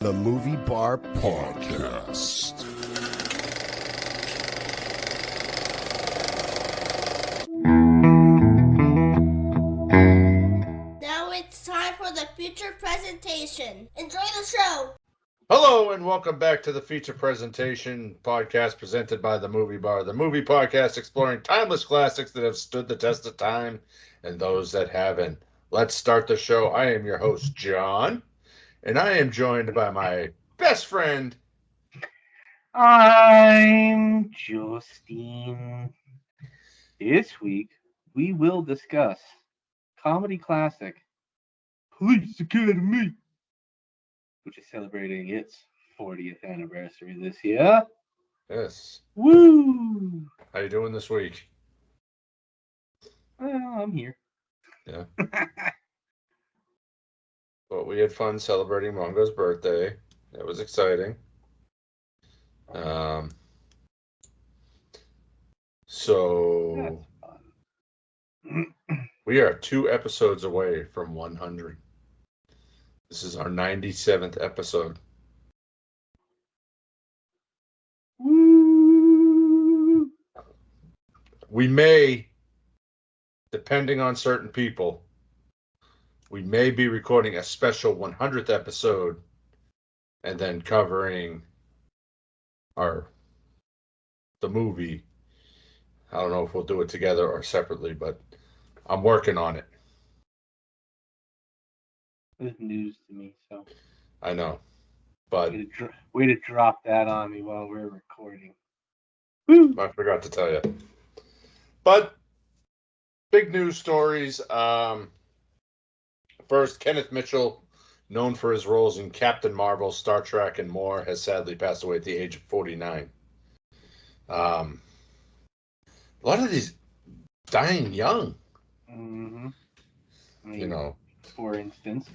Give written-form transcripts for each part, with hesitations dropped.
The Movie Bar Podcast. Now it's time for the feature presentation. Enjoy the show. Hello and welcome back to the feature presentation podcast presented by the Movie Bar, the movie podcast exploring timeless classics that have stood the test of time and those that haven't. Let's start the show. I am your host, John, and I am joined by my best friend. I'm Justine. This week, we will discuss comedy classic Police Academy, which is celebrating its 40th anniversary this year. Yes. Woo! How you doing this week? Well, I'm here. Yeah. Well, we had fun celebrating Mongo's birthday. That was exciting. So we are 2 episodes away from 100. This is our 97th episode. Woo! We may, depending on certain people, we may be recording a special 100th episode and then covering the movie. I don't know if we'll do it together or separately, but I'm working on it. It's news to me, so I know, but way to drop that on me while we're recording. Woo! I forgot to tell you. But big news stories. First, Kenneth Mitchell, known for his roles in Captain Marvel, Star Trek, and more, has sadly passed away at the age of 49. A lot of these dying young. Mm-hmm. I mean, You know. For instance,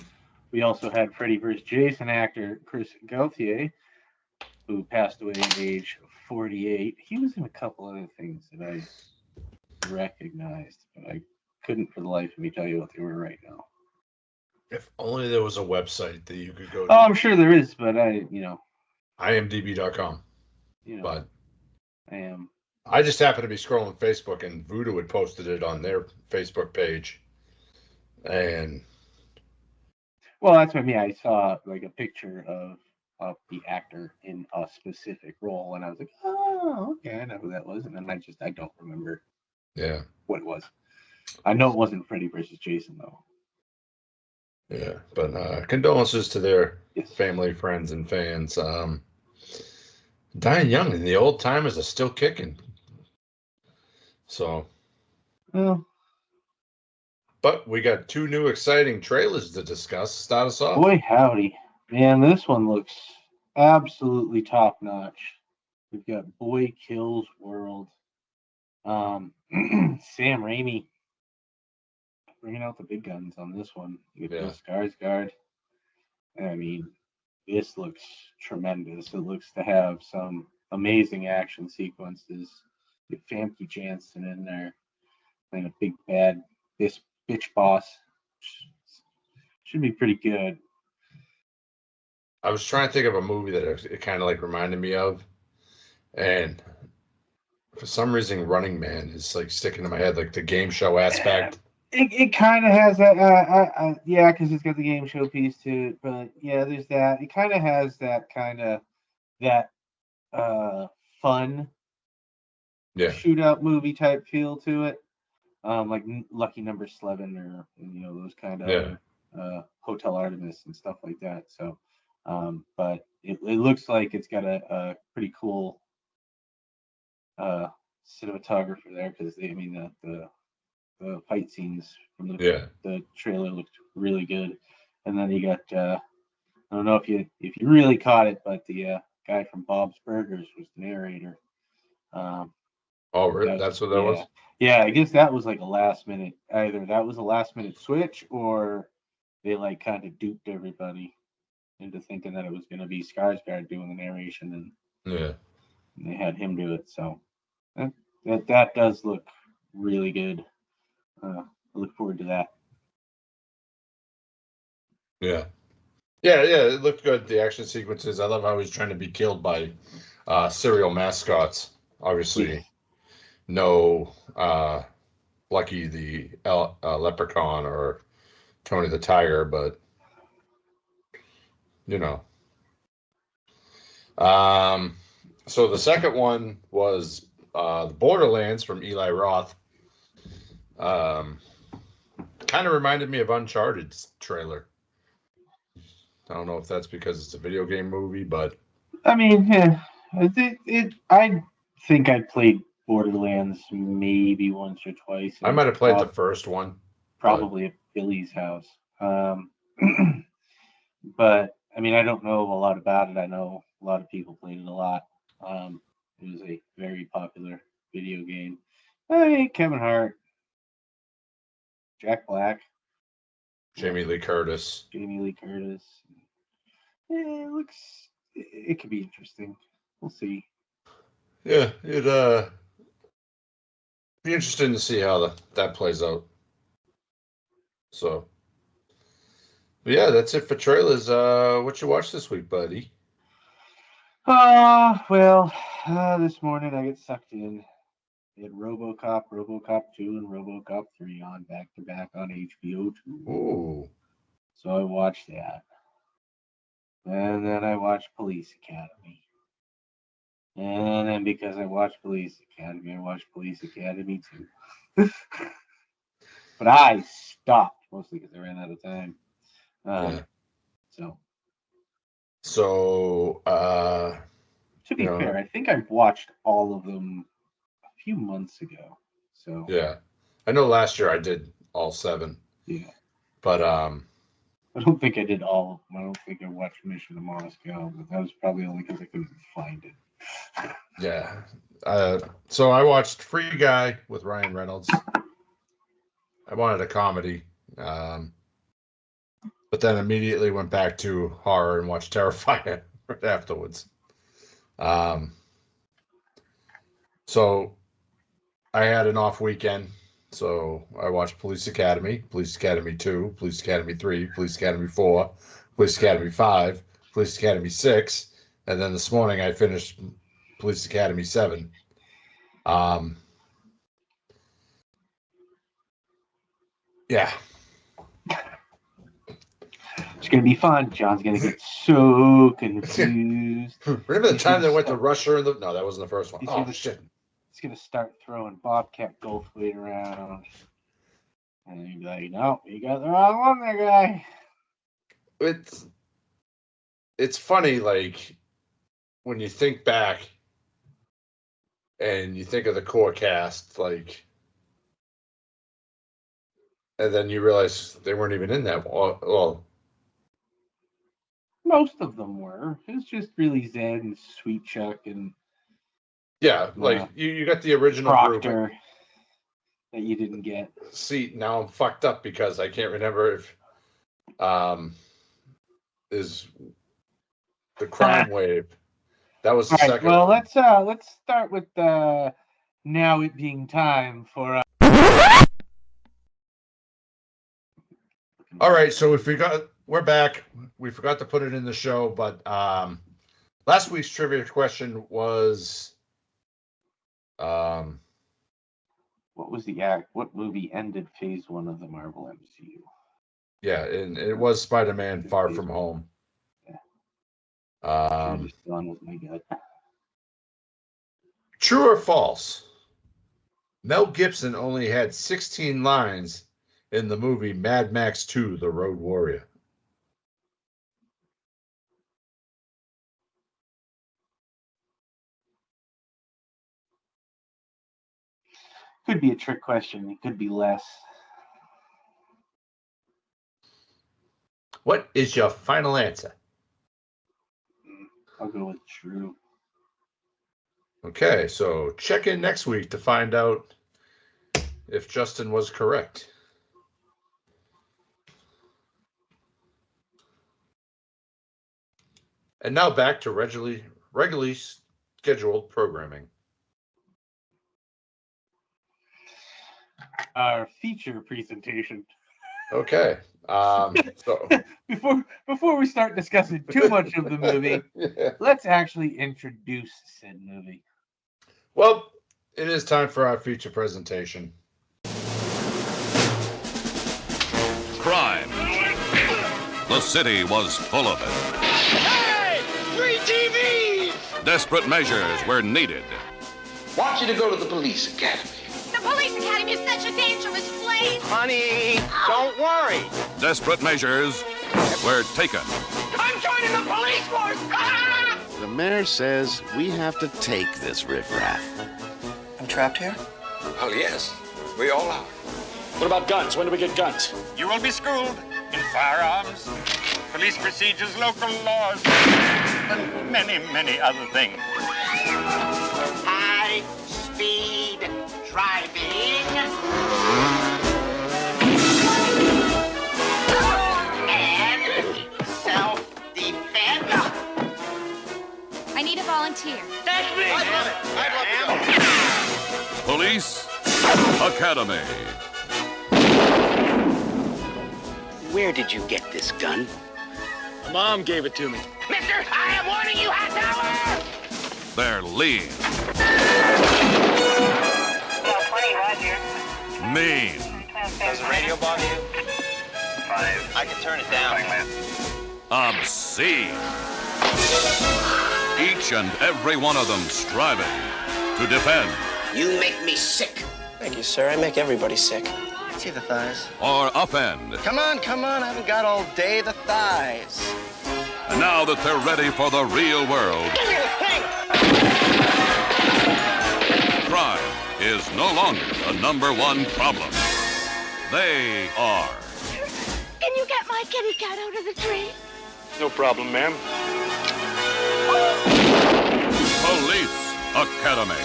we also had Freddy vs. Jason actor Chris Gaultier, who passed away at age 48. He was in a couple other things that I recognized, but I couldn't for the life of me tell you what they were right now. If only there was a website that you could go to. Oh, I'm sure there is, but imdb.com. But I just happened to be scrolling Facebook, and Voodoo had posted it on their Facebook page. And well, that's what I mean. I saw like a picture of the actor in a specific role, and I was like, oh, okay, I know who that was. And then I don't remember what it was. I know it wasn't Freddy vs. Jason, though. Yeah, but condolences to their Yes. family, friends, and fans. Dying young, and the old timers are still kicking. So, Well, but we got 2 new exciting trailers to discuss. Start us off. boy, howdy. Man, this one looks absolutely top notch. We've got Boy Kills World. Sam Raimi bringing out the big guns on this one. You get Bill Skarsgård. I mean, this looks tremendous. It looks to have some amazing action sequences. You get Famke Janssen in there playing a big bad this bitch boss. Should be pretty good. I was trying to think of a movie that it kind of like reminded me of, and for some reason, Running Man is like sticking in my head, like the game show aspect. It kind of has that, yeah, because it's got the game show piece to it. But yeah, there's that. It kind of has that fun shootout movie type feel to it, like Lucky Number 11 or those kind of Hotel Artemis and stuff like that. So, but it looks like it's got a pretty cool cinematographer there because the fight scenes from the trailer looked really good. And then you got I don't know if you really caught it, but the guy from Bob's Burgers was the narrator. Oh, really? That's what that was? Yeah, I guess that was like a last minute. Either that was a last minute switch, or they like kind of duped everybody into thinking that it was going to be Skarsgård doing the narration, and they had him do it. So that does look really good. I look forward to that. Yeah. Yeah, it looked good. The action sequences. I love how he's trying to be killed by serial mascots. Obviously, no Lucky the Leprechaun or Tony the Tiger, but you know. So the second one was the Borderlands from Eli Roth. Kind of reminded me of Uncharted's trailer. I don't know if that's because it's a video game movie, but I mean, I think I played Borderlands maybe once or twice. I might have played the first one. Probably at Billy's house. But I mean, I don't know a lot about it. I know a lot of people played it a lot. It was a very popular video game. I mean, Kevin Hart, Jack Black, Jamie Lee Curtis. It looks. It could be interesting. We'll see. Yeah, it be interesting to see how that plays out. So, yeah, that's it for trailers. What you watched this week, buddy? Well, this morning I get sucked in. They had RoboCop 2, and RoboCop 3 on back to back on HBO 2. Ooh. So I watched that. And then I watched Police Academy. And then because I watched Police Academy, I watched Police Academy 2. But I stopped, mostly because I ran out of time. Yeah. So, to be fair, I think I watched all of them a few months ago. So yeah, I know last year I did all 7. Yeah, but I don't think I did all of them. I don't think I watched Mission to Moscow, but that was probably only because I couldn't find it. Yeah. So I watched Free Guy with Ryan Reynolds. I wanted a comedy, but then immediately went back to horror and watched Terrifier right afterwards. So I had an off weekend, so I watched Police Academy 2, Police Academy 3, Police Academy 4, Police Academy 5, Police Academy 6, and then this morning I finished Police Academy 7. Yeah. It's going to be fun. John's going to get so confused. Remember the time they went to Russia? No, that wasn't the first one. Oh, shit. He's going to start throwing Bobcat Goldthwait around. And he'd be like, no, you got the wrong one there, guy. It's funny, like, when you think back and you think of the core cast, like, and then you realize they weren't even in that. Well, most of them were. It was just really Zed and Sweet Chuck and yeah, like you got the original Proctor group that you didn't get. See, now I'm fucked up because I can't remember if is the Crime Wave. That was the second. Well, one. Let's start with now it being time for. All right, so we're back. We forgot to put it in the show, but last week's trivia question was what was what movie ended phase 1 of the Marvel MCU? Yeah, and it was Spider-Man Far From Home. Yeah. Just gone with my gut. True or false? Mel Gibson only had 16 lines in the movie Mad Max 2: The Road Warrior. Could be a trick question. It could be less. What is your final answer? I'll go with true. Okay, so check in next week to find out if Justin was correct. And now back to regularly scheduled programming. Our feature presentation. Okay. So before we start discussing too much of the movie, yeah. let's actually introduce said movie. Well, it is time for our feature presentation. Crime. The city was full of it. Hey! Free TVs! Desperate measures were needed. Want you to go to the police academy. The police academy is such a dangerous place. Honey, don't worry. Desperate measures were taken. I'm joining the police force! Ah! The mayor says we have to take this riffraff. I'm trapped here? Well, yes, we all are. What about guns? When do we get guns? You will be schooled in firearms, police procedures, local laws, and many, many other things. High-speed driving. And self-defense. I need a volunteer. That's me! I'd love to go. Police Academy. Where did you get this gun? Mom gave it to me. Mister, I am warning you, half hour! They're lean, 20 Roger. mean, Does the radio bother you? 5. I can turn it down. obscene. Each and every one of them striving to defend You make me sick. Thank you, sir. I make everybody sick. See the thighs. or upend. Come on, I haven't got all day. The thighs. And now that they're ready for the real world, Give me the thing! crime is no longer the #1 problem. They are. Can you get my kitty cat out of the tree? No problem, ma'am. Police Academy.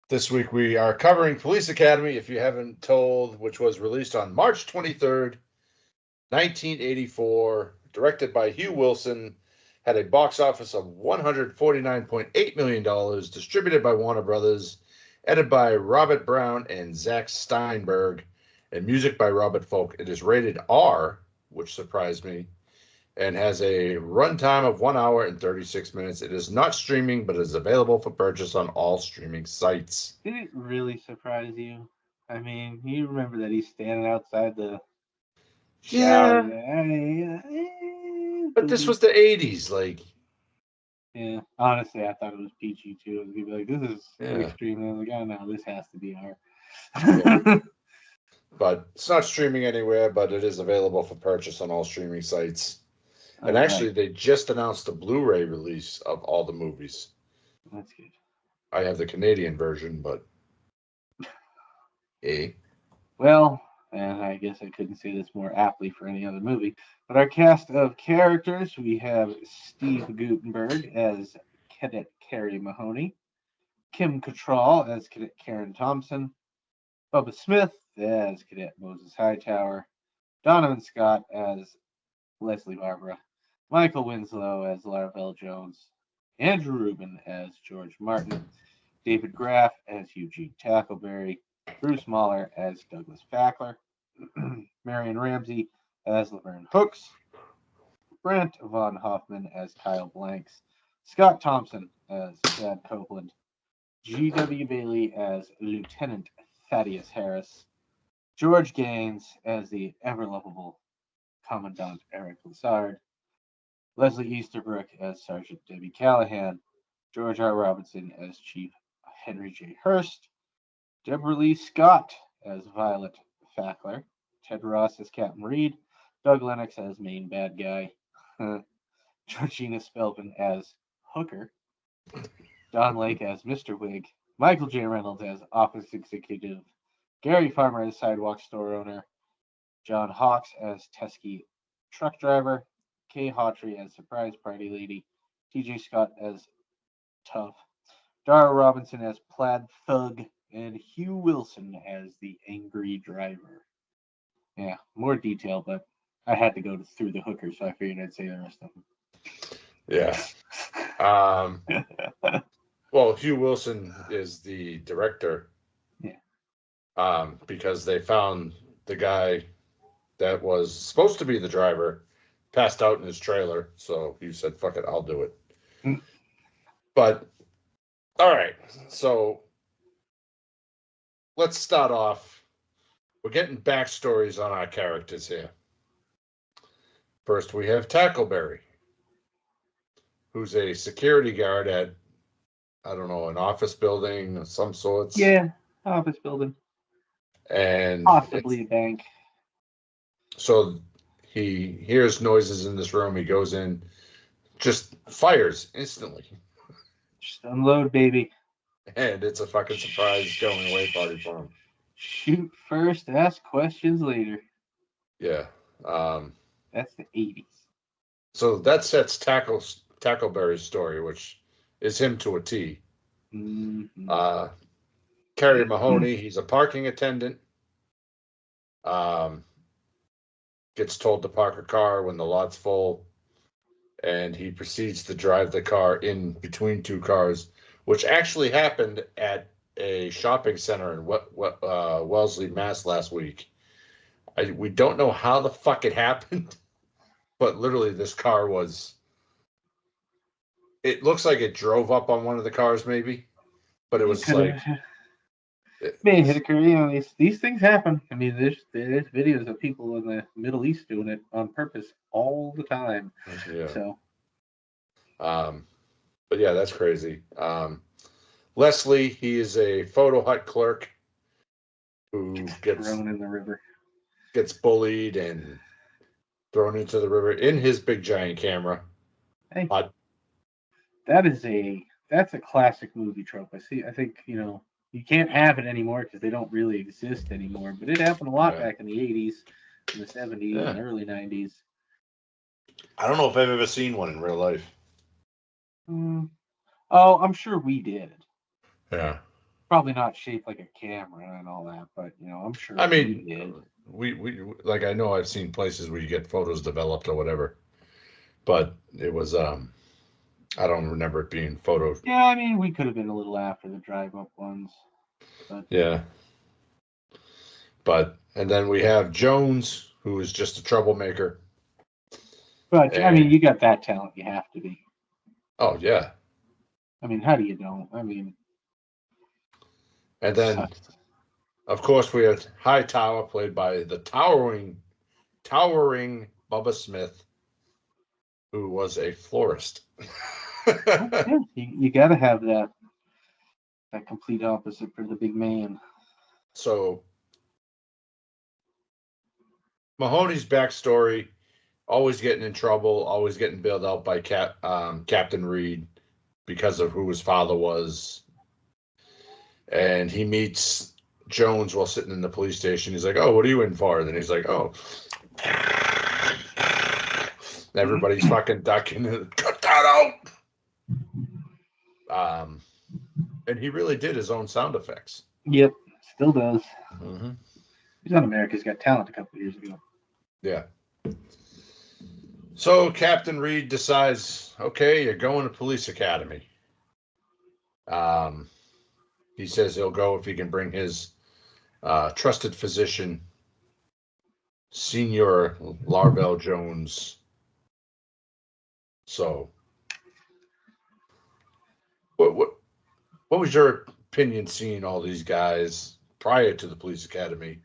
This week we are covering Police Academy, if you haven't told, which was released on March 23rd, 1984, directed by Hugh Wilson, had a box office of $149.8 million, distributed by Warner Brothers, edited by Robert Brown and Zack Steinberg, and music by Robert Folk. It is rated R, which surprised me, and has a runtime of 1 hour and 36 minutes. It is not streaming, but is available for purchase on all streaming sites. Did it really surprise you? I mean, you remember that he's standing outside the shower. But this was the 80s, like. Yeah, honestly, I thought it was PG too. I was gonna be like, this is Yeah. extreme. I was like, oh no, this has to be R. Yeah. But it's not streaming anywhere, but it is available for purchase on all streaming sites. And Okay, actually, they just announced the Blu-ray release of all the movies. that's good. I have the Canadian version, but Well, and I guess I couldn't say this more aptly for any other movie, but our cast of characters, we have Steve Gutenberg as Cadet Carrie Mahoney, Kim Cattrall as Cadet Karen Thompson, Bubba Smith as Cadet Moses Hightower, Donovan Scott as Leslie Barbara, Michael Winslow as Larvell Jones, Andrew Rubin as George Martin, David Graff as Eugene Tackleberry, Bruce Mahler as Douglas Fackler, Marion Ramsey as Laverne Hooks, Brent Von Hoffman as Kyle Blanks, Scott Thompson as Chad Copeland, G.W. Bailey as Lieutenant Thaddeus Harris, George Gaines as the ever-lovable Commandant Eric Lassard, Leslie Easterbrook as Sergeant Debbie Callahan, George R. Robinson as Chief Henry J. Hurst, Deborah Lee Scott as Violet Fackler, Ted Ross as Captain Reed, Doug Lennox as main bad guy, Georgina Spelvin as Hooker, Don Lake as Mr. Wig, Michael J. Reynolds as office executive, Gary Farmer as sidewalk store owner, John Hawkes as Teskey truck driver, Kay Hawtrey as surprise party lady, TJ Scott as tough, Dara Robinson as plaid thug, and Hugh Wilson as the angry driver. Yeah, more detail, but I had to go through the hooker, so I figured I'd say the rest of them. Yeah. Well, Hugh Wilson is the director. Yeah. Because they found the guy that was supposed to be the driver passed out in his trailer. So he said, fuck it, I'll do it. Mm. But, all right. So let's start off. We're getting backstories on our characters here. First, we have Tackleberry, who's a security guard at, I don't know, an office building of some sorts. Yeah, office building. And possibly a bank. So he hears noises in this room. He goes in, just fires instantly. Just unload, baby. And it's a fucking surprise going away party for him. Shoot first, ask questions later. Yeah. That's the 80s. So that sets Tackleberry's story, which is him to a T. Mm-hmm. Kerry Mahoney, he's a parking attendant. Gets told to park a car when the lot's full, and he proceeds to drive the car in between two cars, which actually happened at a shopping center in Wellesley, Mass. last week. We don't know how the fuck it happened, but literally this car was. It looks like it drove up on one of the cars, maybe, but it was like. May hit a career. You know, these things happen. I mean, there's videos of people in the Middle East doing it on purpose all the time. Yeah. So. But yeah, that's crazy. Leslie, he is a photo hut clerk who gets thrown in the river, gets bullied and thrown into the river in his big giant camera. Hey, that's a classic movie trope. I think you can't have it anymore because they don't really exist anymore. But it happened a lot back in the 80s, in the 70s, and early 90s. I don't know if I've ever seen one in real life. Oh, I'm sure we did. Yeah. Probably not shaped like a camera and all that, but I'm sure. I mean, we did. We like I know I've seen places where you get photos developed or whatever, but it was I don't remember it being photo. Yeah, I mean, we could have been a little after the drive up ones. But. Yeah. And then we have Jones, who is just a troublemaker. But I mean, you got that talent, you have to be. Oh yeah. I mean, how do you know? I mean. And then, of course, we have Hightower, played by the towering Bubba Smith, who was a florist. Yeah, you got to have that complete opposite for the big man. So Mahoney's backstory: always getting in trouble, always getting bailed out by Captain Reed because of who his father was. And he meets Jones while sitting in the police station. He's like, "Oh, what are you in for?" And then he's like, "Oh." Everybody's fucking ducking. Cut that out. And he really did his own sound effects. Yep, still does. Mm-hmm. He's on America's Got Talent a couple of years ago. Yeah. So Captain Reed decides, okay, you're going to police academy. He says he'll go if he can bring his trusted physician, Senior Larvell Jones. So, what was your opinion seeing all these guys prior to the police academy?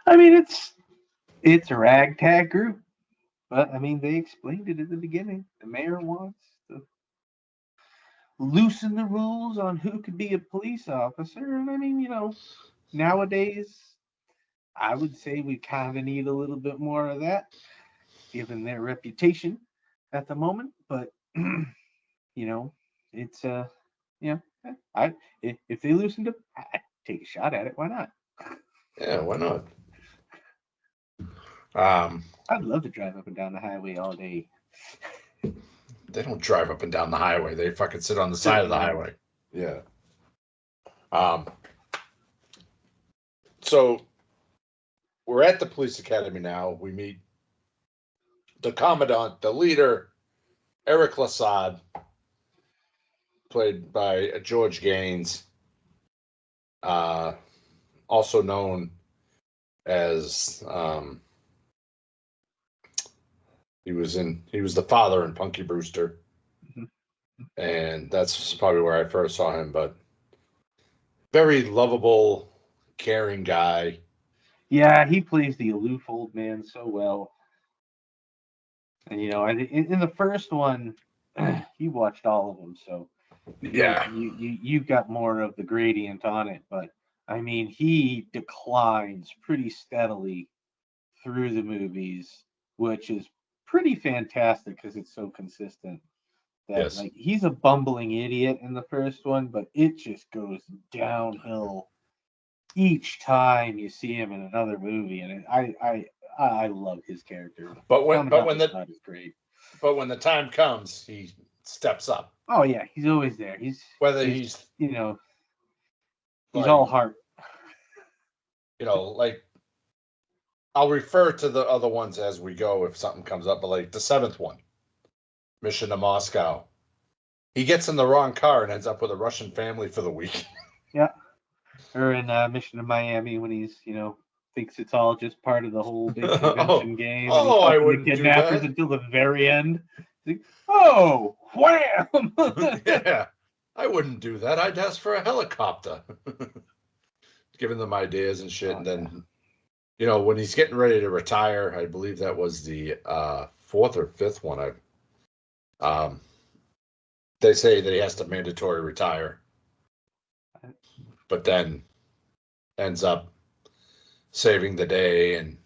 I mean, it's a ragtag group, but I mean, they explained it at the beginning. The mayor wants to loosen the rules on who could be a police officer, and I mean, nowadays, I would say we kind of need a little bit more of that, given their reputation at the moment. But it's if they loosened up, I'd take a shot at it. Why not? Yeah, why not? I'd love to drive up and down the highway all day. They don't drive up and down the highway. They fucking sit on the side of the highway. Yeah. So we're at the police academy now. We meet the commandant, the leader, Eric Lassade, played by George Gaines, also known as he was the father in Punky Brewster, and that's probably where I first saw him. But very lovable, caring guy. Yeah, he plays the aloof old man so well. And in the first one, you watched all of them, so you've got more of the gradient on it. But I mean, he declines pretty steadily through the movies, which is pretty fantastic because it's so consistent. That like he's a bumbling idiot in the first one, but it just goes downhill each time you see him in another movie, and I love his character. But when is great. But when the time comes, he steps up. Oh yeah, he's always there. He's like, all heart. Like I'll refer to the other ones as we go if something comes up. But like the seventh one, Mission to Moscow, he gets in the wrong car and ends up with a Russian family for the week. Yeah. Or in Mission to Miami when he's, thinks it's all just part of the whole big convention game. Oh, I wouldn't the kidnappers do that. until the very end. Like, oh, wham! Yeah, I wouldn't do that. I'd ask for a helicopter. Giving them ideas and shit. And then, when he's getting ready to retire, I believe that was the fourth or fifth one. They say that he has to mandatory retire. But then ends up saving the day, and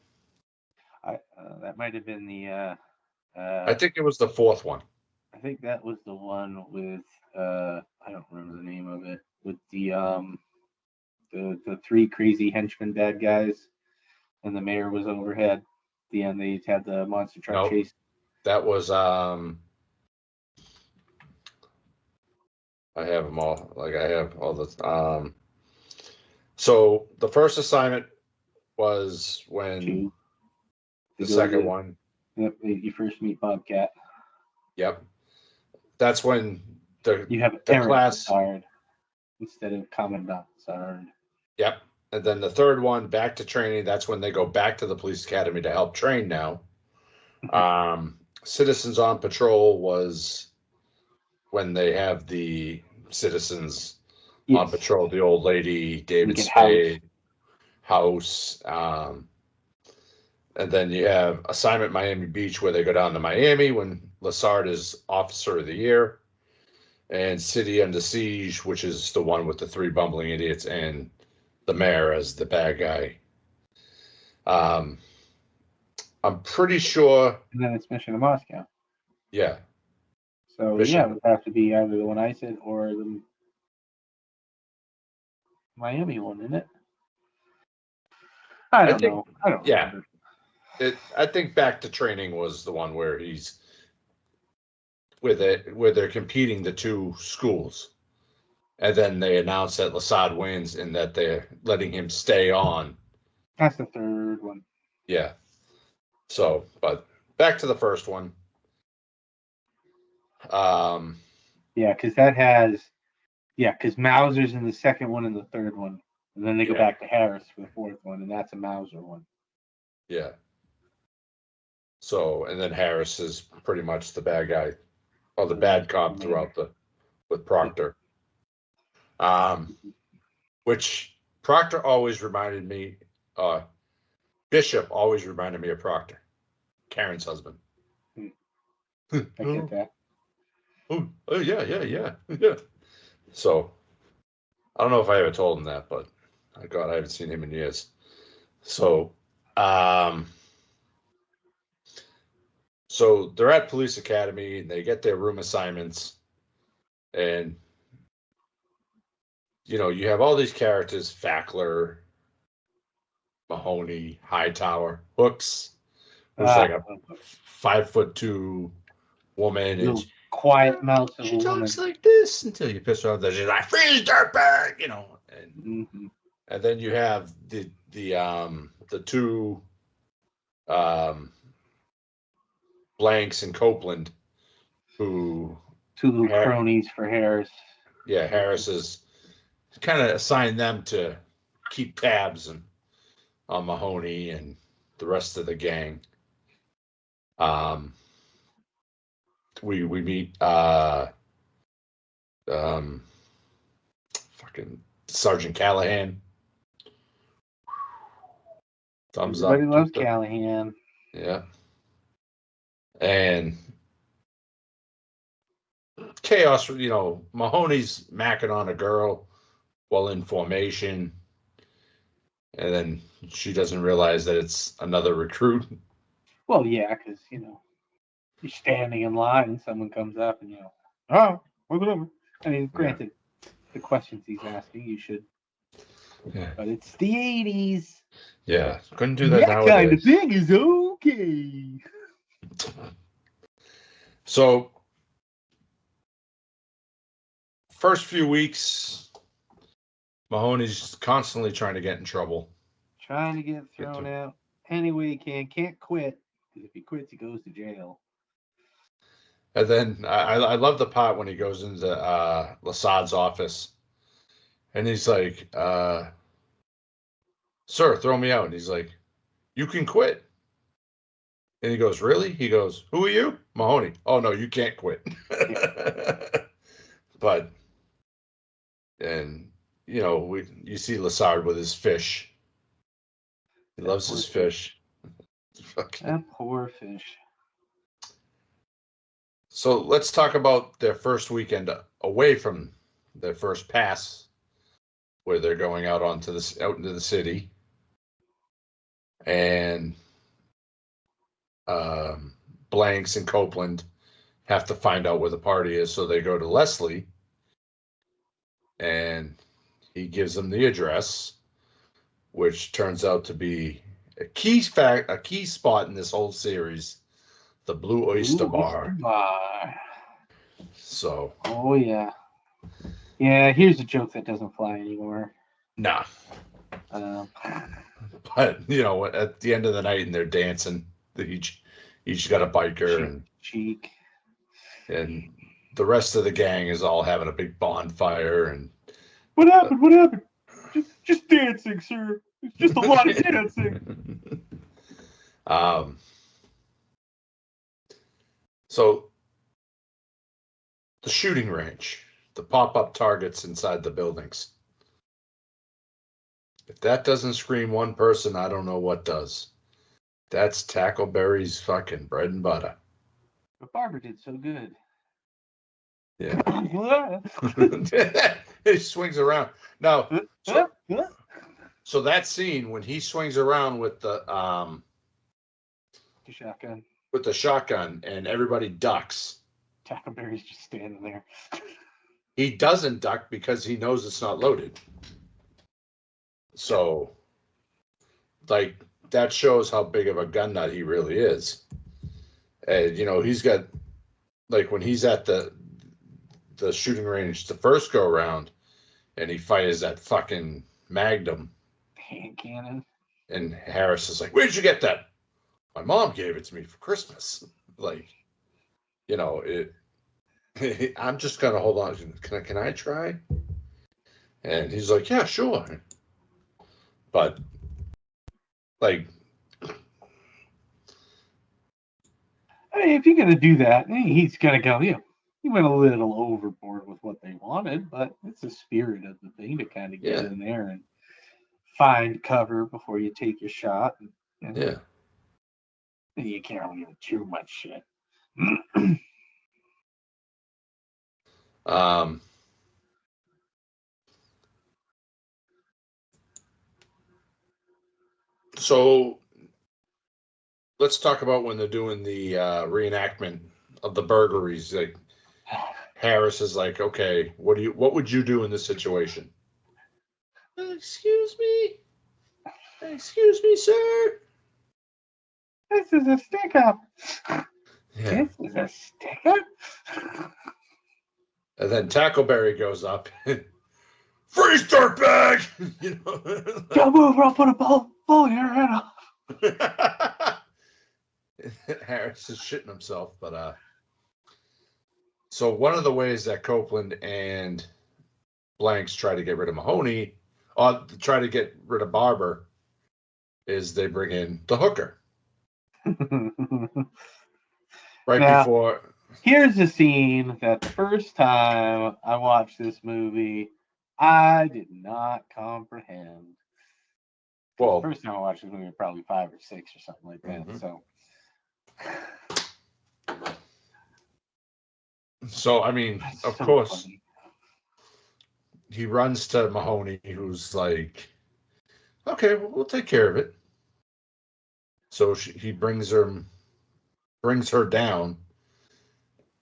that might have been the. I think it was the fourth one. I think that was the one with I don't remember the name of it, with the three crazy henchmen bad guys, and the mayor was overhead. At the end, they had the monster truck chase. That was I have them all. Like I have all the So the first assignment was when the second one. Yep, you first meet Bobcat. Yep, that's when you have the Eric class Lassard instead of Commandant Lassard. Yep, and then the third one, back to training. That's when they go back to the police academy to help train. Now, Citizens on Patrol was when they have the citizens on patrol, the old lady, David Spade, House. And then you have Assignment Miami Beach, where they go down to Miami when Lassard is Officer of the Year, and City Under Siege, which is the one with the three bumbling idiots and the mayor as the bad guy. I'm pretty sure. And then it's Mission to Moscow. Yeah. So it would have to be either the one I said or the Miami one, isn't it? I don't know. I don't remember. I think Back to Training was the one where he's where they're competing the two schools, and then they announce that Lassard wins and that they're letting him stay on. That's the third one. Yeah. So, but back to the first one. Yeah, because that has. Yeah, because Mauser's in the second one and the third one. And then they go back to Harris for the fourth one, and that's a Mauser one. Yeah. So, and then Harris is pretty much the bad guy, or the bad cop throughout with Proctor. Which Proctor always reminded me, Bishop always reminded me of Proctor, Karen's husband. I get that. Oh, yeah. So, I don't know if I ever told him that, but God, I haven't seen him in years. So, so they're at police academy and they get their room assignments, and you have all these characters: Fackler, Mahoney, Hightower, Hooks, who's like a 5'2" woman, and quiet mouth. She talks like this until you piss her off. Then she's like, "Freeze, dirtbag," and then you have the two Blanks and Copeland, who two little cronies for Harris. Yeah, Harris is kind of assigned them to keep tabs on Mahoney and the rest of the gang. We meet fucking Sergeant Callahan. Thumbs up. Everybody loves Callahan. Yeah. And chaos, Mahoney's macking on a girl while in formation. And then she doesn't realize that it's another recruit. Well, yeah, because, you're standing in line and someone comes up and, oh, whatever. I mean, granted, the questions he's asking, you should. Yeah. But it's the 80s. Yeah, couldn't do that nowadays. That kind of thing is okay. So, first few weeks, Mahoney's constantly trying to get in trouble. Trying to get thrown out any way he can. Can't quit. Because if he quits, he goes to jail. And then I love the part when he goes into Lassad's office. And he's like, sir, throw me out. And he's like, you can quit. And he goes, really? He goes, who are you? Mahoney. Oh, no, you can't quit. But, and, you see Lassard with his fish. He loves his fish. That poor fish. So let's talk about their first weekend away from their first pass, where they're going out into the city, and Blanks and Copeland have to find out where the party is, so they go to Leslie, and he gives them the address, which turns out to be a key spot in this whole series, the Blue Oyster Bar. So. Oh yeah. Yeah. Here's a joke that doesn't fly anymore. Nah. But at the end of the night, and they're dancing. They each got a biker cheek, and the rest of the gang is all having a big bonfire. And what happened? What happened? Just dancing, sir. It's just a lot of dancing. So the shooting range, the pop-up targets inside the buildings. If that doesn't scream one person, I don't know what does. That's Tackleberry's fucking bread and butter. But Barbara did so good. Yeah. He swings around. Now, so that scene when he swings around with the shotgun. With the shotgun and everybody ducks. Tackleberry's just standing there. He doesn't duck because he knows it's not loaded. So, that shows how big of a gun nut he really is. And, he's got, when he's at the shooting range the first go around and he fires that fucking Magnum. Hand cannon. And Harris is like, where'd you get that? My mom gave it to me for Christmas. I'm just gonna hold on. Can I try? And he's like, yeah, sure. But I mean, if you're gonna do that, he's gonna go. He went a little overboard with what they wanted, but it's the spirit of the thing to kind of get in there and find cover before you take your shot. Yeah. You can't really give too much shit. So let's talk about when they're doing the reenactment of the burglaries. Harris is like, okay, what would you do in this situation? Excuse me, sir. This is a stick up. Yeah. This is a stick up. And then Tackleberry goes up. Freeze, dirtbag! Don't move or I'll put a ball in your head off. Harris is shitting himself, but so one of the ways that Copeland and Blanks try to get rid of Mahoney, or try to get rid of Barber, is they bring in the hooker. Right now, before. Here's a scene that the first time I watched this movie, I did not comprehend. Well, the first time I watched this movie, was probably 5 or 6 or something like that. So I mean, of course, funny. He runs to Mahoney, who's like, "Okay, well, we'll take care of it." So he brings her down,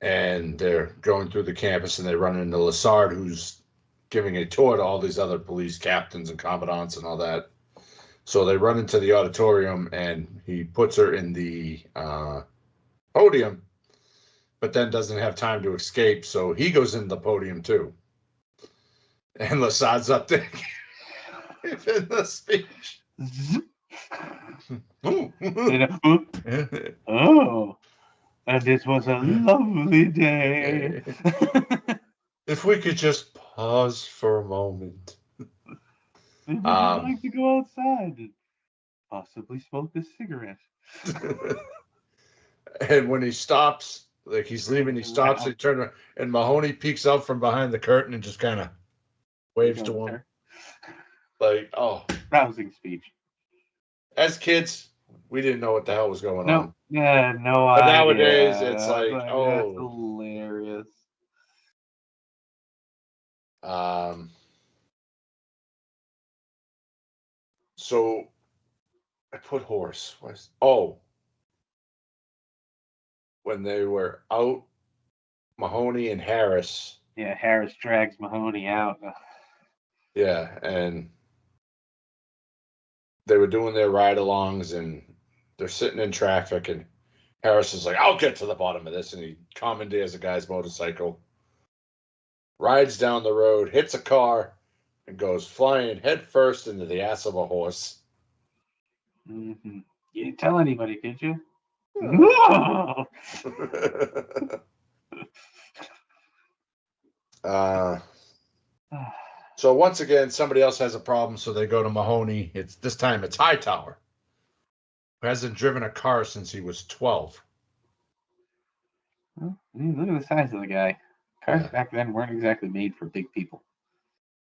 and they're going through the campus, and they run into Lassard, who's giving a tour to all these other police captains and commandants and all that. So they run into the auditorium, and he puts her in the podium, but then doesn't have time to escape, so he goes in the podium too. And Lassard's up there in the speech. Oh, and this was a lovely day. If we could just pause for a moment. Maybe I'd like to go outside and possibly smoke a cigarette. And when he stops, like he's leaving, he stops, he turns around, and Mahoney peeks out from behind the curtain and just kind of waves to him. Like, oh. Rousing speech. As kids, we didn't know what the hell was going on. Yeah, no but idea. But nowadays, it's like, that's hilarious. So I put horse. When they were out, Mahoney and Harris. Yeah, Harris drags Mahoney out. Yeah, and they were doing their ride-alongs, and they're sitting in traffic, and Harris is like, "I'll get to the bottom of this," and he commandeers a guy's motorcycle, rides down the road, hits a car, and goes flying head first into the ass of a horse. Mm-hmm. You didn't tell anybody, did you? So once again, somebody else has a problem, so they go to Mahoney. This time it's Hightower, who hasn't driven a car since he was 12. Well, look at the size of the guy. Cars back then weren't exactly made for big people.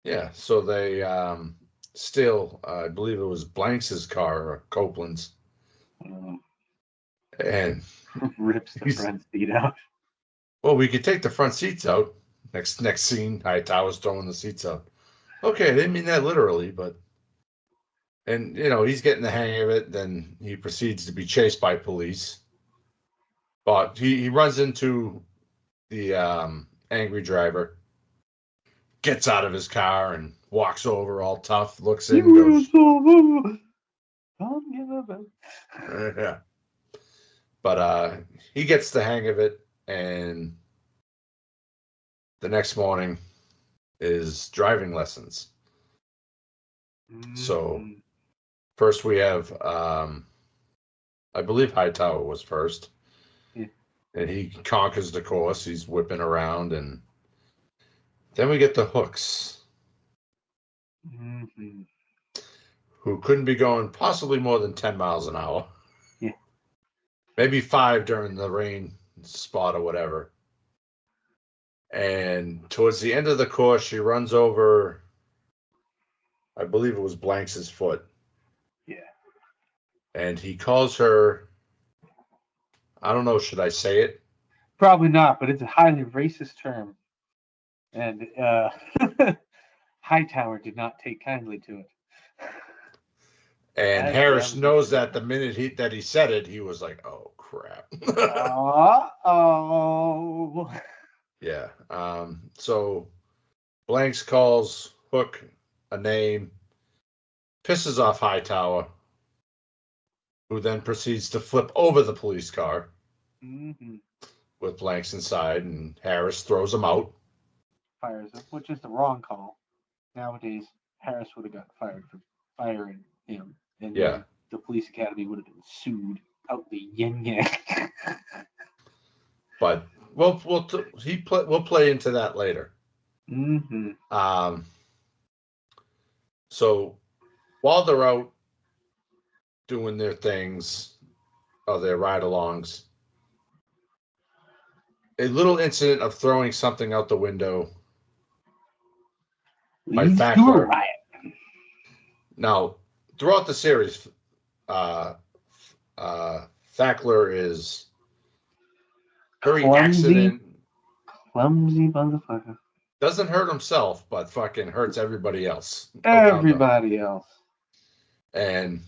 Yeah, so they steal, I believe it was Blanks' car, or Copeland's. And rips the front seat out. Well, we could take the front seats out. Next scene, Hightower's throwing the seats out. Okay, I didn't mean that literally, but... And, he's getting the hang of it. Then he proceeds to be chased by police. But he runs into the angry driver, gets out of his car and walks over all tough, looks in, goes... Yeah. But he gets the hang of it, and the next morning is driving lessons. So first we have, I believe Hightower was first. Yeah. And he conquers the course. He's whipping around, and then we get the Hooks, who couldn't be going possibly more than 10 miles an hour. Yeah. Maybe 5 during the rain spot or whatever. And towards the end of the course, she runs over, I believe it was Blanks' foot. Yeah. And he calls her, I don't know, should I say it? Probably not, but it's a highly racist term. And Hightower did not take kindly to it. And Harris knows that the minute that he said it, he was like, "Oh crap!" Uh-oh. Yeah. So Blanks calls Hook a name, pisses off Hightower, who then proceeds to flip over the police car with Blanks inside, and Harris throws him out. Fires him, which is the wrong call. Nowadays, Harris would have got fired for firing him. And the police academy would have been sued. Out the yin yang. But we'll play into that later. Mm-hmm. So while they're out doing their things, or their ride-alongs, a little incident of throwing something out the window by Leads to a Fackler. riot. Now, throughout the series, Fackler is very clumsy motherfucker. Doesn't hurt himself, but fucking hurts everybody else. Everybody else. And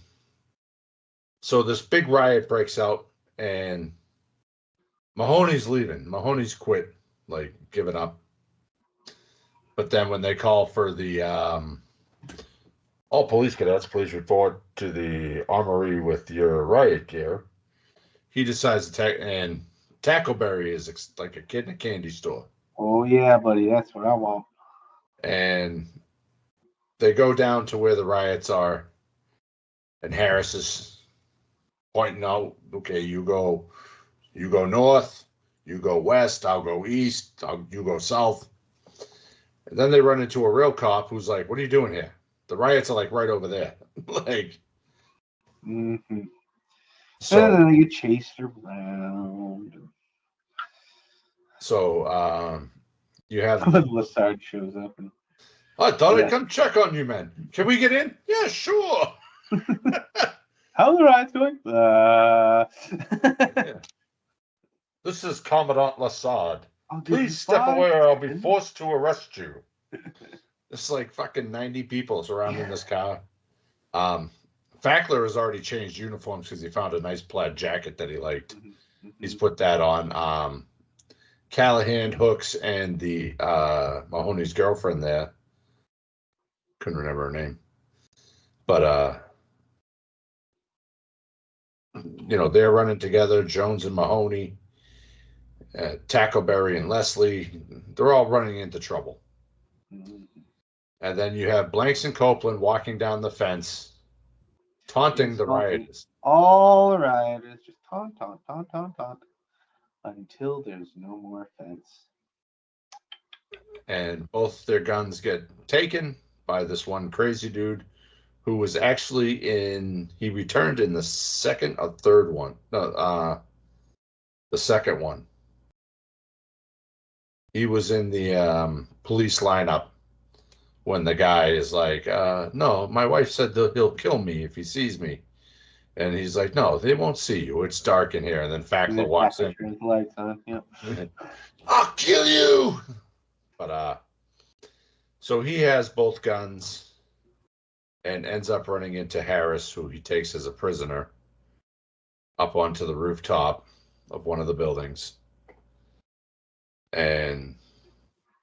so this big riot breaks out, and Mahoney's leaving. Mahoney's quit, like giving up. But then when they call for the all police cadets, please report to the armory with your riot gear, he decides to and Tackleberry is like a kid in a candy store. Oh yeah, buddy, that's what I want. And they go down to where the riots are, and Harris is pointing out, okay, you go north, you go west, I'll go east, you go south. And then they run into a real cop who's like, what are you doing here? The riots are like right over there. Like, mm-hmm. So and then they get chased around. So you have Lassard shows up and I thought I'd come check on you, man. Can we get in? Yeah, sure. How's the riots going? Yeah. This is Commandant Lassard. Please step away or I'll be forced to arrest you. It's like fucking 90 people surrounding this car. Fackler has already changed uniforms because he found a nice plaid jacket that he liked. Mm-hmm. He's put that on. Callahan, Hooks, and the Mahoney's girlfriend there. Couldn't remember her name. But they're running together, Jones and Mahoney, Tackleberry and Leslie. They're all running into trouble. Mm-hmm. And then you have Blanks and Copeland walking down the fence, taunting the rioters. All the rioters just taunt, until there's no more fence. And both their guns get taken by this one crazy dude who was actually he returned in the second or third one. No, the second one. He was in the police lineup when the guy is like, no, my wife said he'll kill me if he sees me. And he's like, no, they won't see you. It's dark in here. And then Fackler walks in. Lights on. Yep. I'll kill you. But so he has both guns and ends up running into Harris, who he takes as a prisoner, up onto the rooftop of one of the buildings. And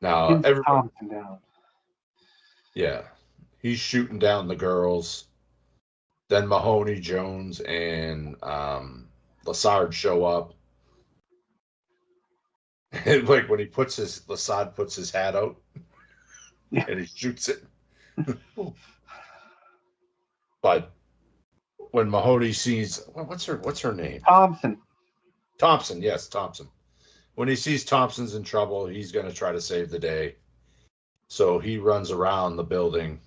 now everybody, yeah, he's shooting down the girls. Then Mahoney, Jones, and Lassard show up. And like when Lassard puts his hat out, and he shoots it. But when Mahoney sees what's her name? Thompson, yes, Thompson. When he sees Thompson's in trouble, he's going to try to save the day. So he runs around the building,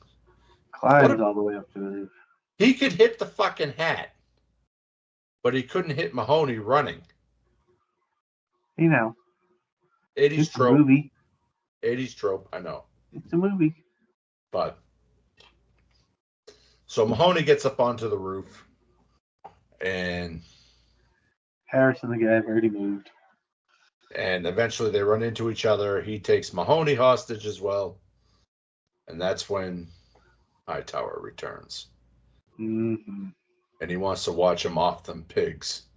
climbs all the way up to the roof. He could hit the fucking hat, but he couldn't hit Mahoney running. 80s it's trope. Movie. 80s trope, I know. It's a movie. But so Mahoney gets up onto the roof, and Harris and the guy have already moved. And eventually they run into each other. He takes Mahoney hostage as well. And that's when Hightower returns. Mm-hmm. And he wants to watch him off them pigs.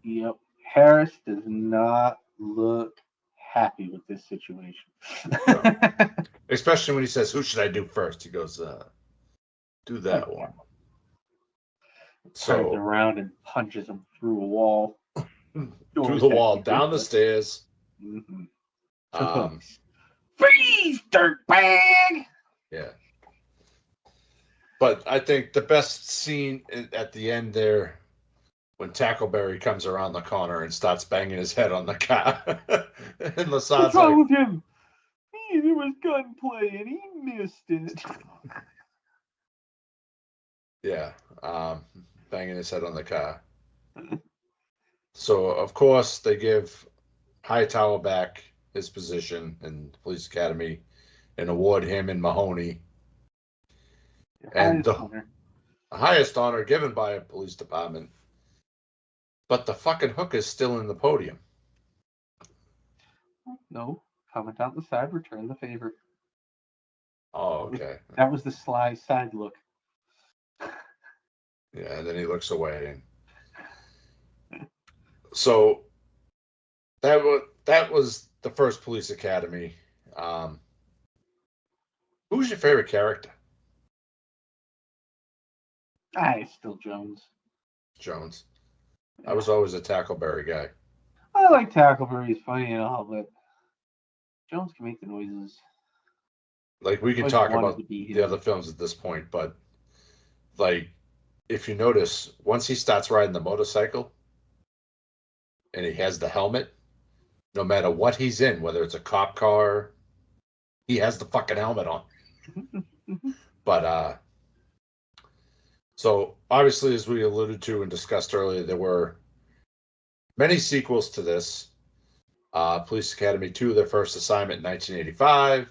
Yep. Harris does not look happy with this situation. No. Especially when he says, who should I do first? He goes, do that one. Turns around and punches him through a wall. Through the wall, down the stairs. Mm-hmm. Freeze, dirtbag! Yeah. But I think the best scene at the end there when Tackleberry comes around the corner and starts banging his head on the car. And Lasad's What's wrong like, with him? There was gunplay and he missed it. yeah, banging his head on the car. So, of course, they give Hightower back his position in the police academy and award him and Mahoney. And the highest honor given by a police department. But the fucking hook is still in the podium. No, comment on the side, return the favor. Oh, okay. That was the sly side look. Yeah, and then he looks away. So that was the first police academy. Who's your favorite character? It's still Jones. Jones. I was always a Tackleberry guy. I like Tackleberry. He's funny and all, but Jones can make the noises. Like, we can talk about the other films at this point, but like, if you notice, once he starts riding the motorcycle and he has the helmet, no matter what he's in, whether it's a cop car, he has the fucking helmet on. But so obviously, as we alluded to and discussed earlier, there were many sequels to this. Police Academy 2, their first assignment in 1985.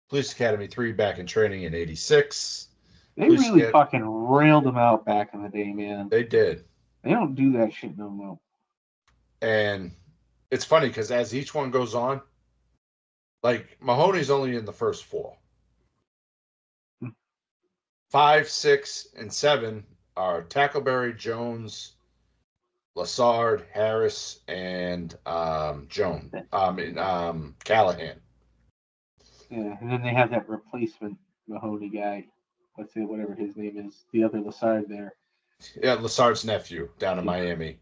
Police Academy 3, back in training in 86. They really fucking railed them out back in the day, man. They did. They don't do that shit no more. And it's funny because as each one goes on, like, Mahoney's only in the first 4. 5, 6, and 7 are Tackleberry, Jones, Lassard, Harris, and Callahan. Yeah, and then they have that replacement Mahoney guy. Let's say whatever his name is, the other Lassard there. Yeah, Lassard's nephew down in Miami.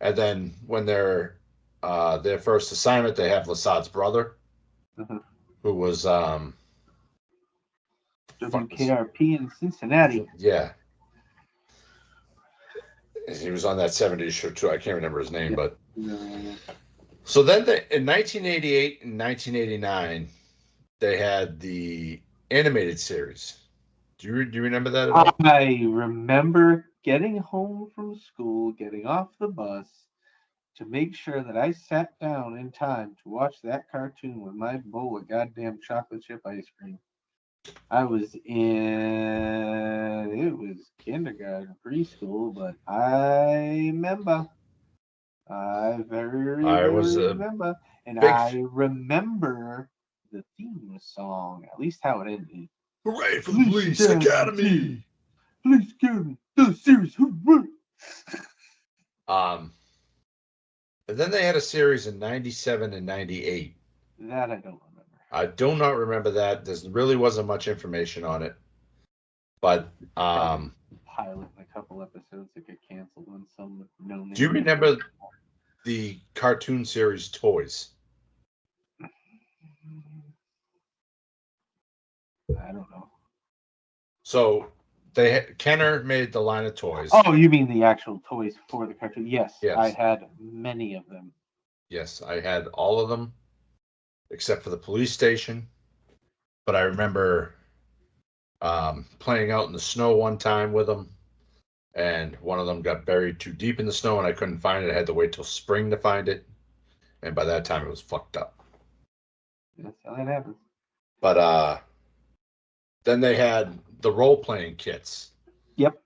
And then when they're their first assignment, they have Lassard's brother, who was WKRP in Cincinnati. Yeah. He was on that 70s show too. I can't remember his name, but so then in 1988 and 1989, they had the animated series. Do you remember that at all? I remember getting home from school, getting off the bus to make sure that I sat down in time to watch that cartoon with my bowl of goddamn chocolate chip ice cream. I was it was kindergarten, preschool, but I remember. I very remember. And I remember the theme song, at least how it ended. Hooray for the Police Academy! Police Academy, the series, hooray! And then they had a series in 97 and 98. That I don't remember. I do not remember that. There really wasn't much information on it. But pilot in a couple episodes that get canceled on some known. Do you remember the cartoon series Toys? I don't know. So Kenner made the line of toys. Oh, you mean the actual toys for the cartoon? Yes. I had many of them. Yes, I had all of them, except for the police station. But I remember playing out in the snow one time with them, and one of them got buried too deep in the snow, and I couldn't find it. I had to wait till spring to find it, and by that time it was fucked up. That's how that happens. But then they had the role-playing kits. Yep.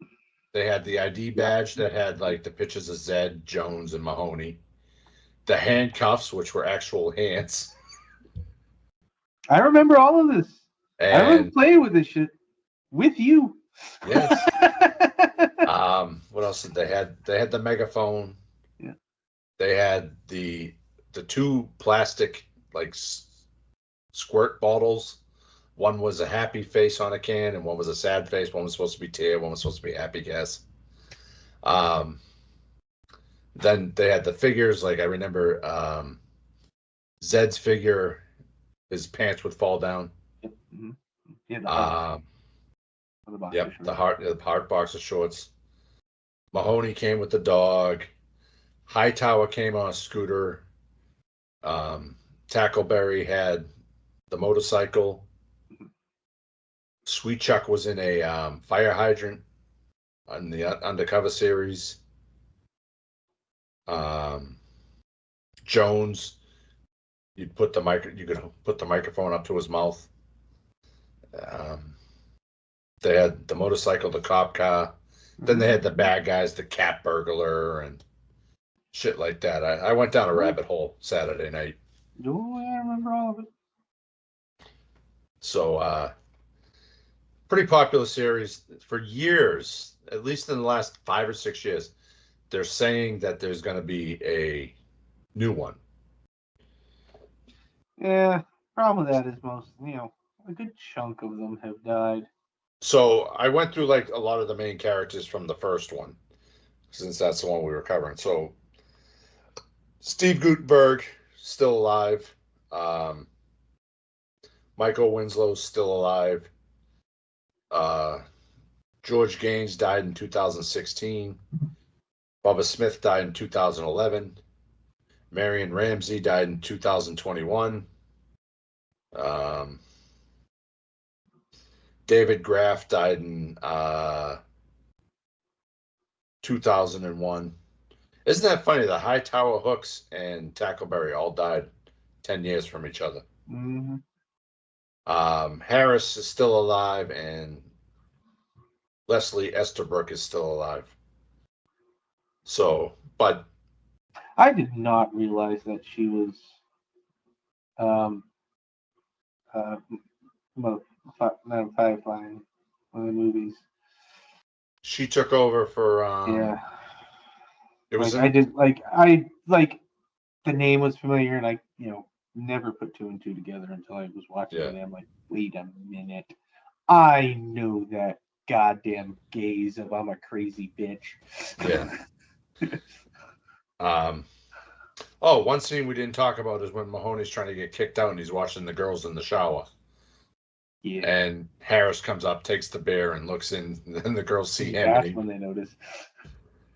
They had the ID badge that had like the pictures of Zed, Jones, and Mahoney. The handcuffs, which were actual hands. I remember all of this. And, I remember playing with this shit with you. Yes. What else did they had? They had the megaphone. Yeah. They had the 2 plastic like squirt bottles. One was a happy face on a can, and one was a sad face. One was supposed to be tear. One was supposed to be happy gas. Then they had the figures. Like I remember Zed's figure, his pants would fall down. Yep. Mm-hmm. Yeah, the the heart boxer shorts. Mahoney came with the dog. Hightower came on a scooter. Tackleberry had the motorcycle. Sweet Chuck was in a fire hydrant on the undercover series. Jones, you could put the microphone up to his mouth. They had the motorcycle, the cop car. Then they had the bad guys, the cat burglar, and shit like that. I went down a rabbit hole Saturday night. Oh, I remember all of it. So, pretty popular series for years, at least in the last 5 or 6 years. They're saying that there's going to be a new one. Yeah, problem with that is a good chunk of them have died. So I went through like a lot of the main characters from the first one, since that's the one we were covering. So Steve Gutenberg, still alive. Michael Winslow's still alive. George Gaines died in 2016. Bubba Smith died in 2011. Marion Ramsey died in 2021. David Graff died in 2001. Isn't that funny? The Hightower, Hooks, and Tackleberry all died 10 years from each other. Mm-hmm. Harris is still alive, and Leslie Esterbrook is still alive. So, but I did not realize that she was Firefly in one of the movies. she took over for yeah. It was the name was familiar, and I never put two and two together until I was watching it. And I'm like, wait a minute, I know that goddamn gaze of I'm a crazy bitch. Yeah. Oh, one scene we didn't talk about is when Mahoney's trying to get kicked out and he's watching the girls in the shower. Yeah. And Harris comes up, takes the beer, and looks in, and the girls see him. That's when they notice.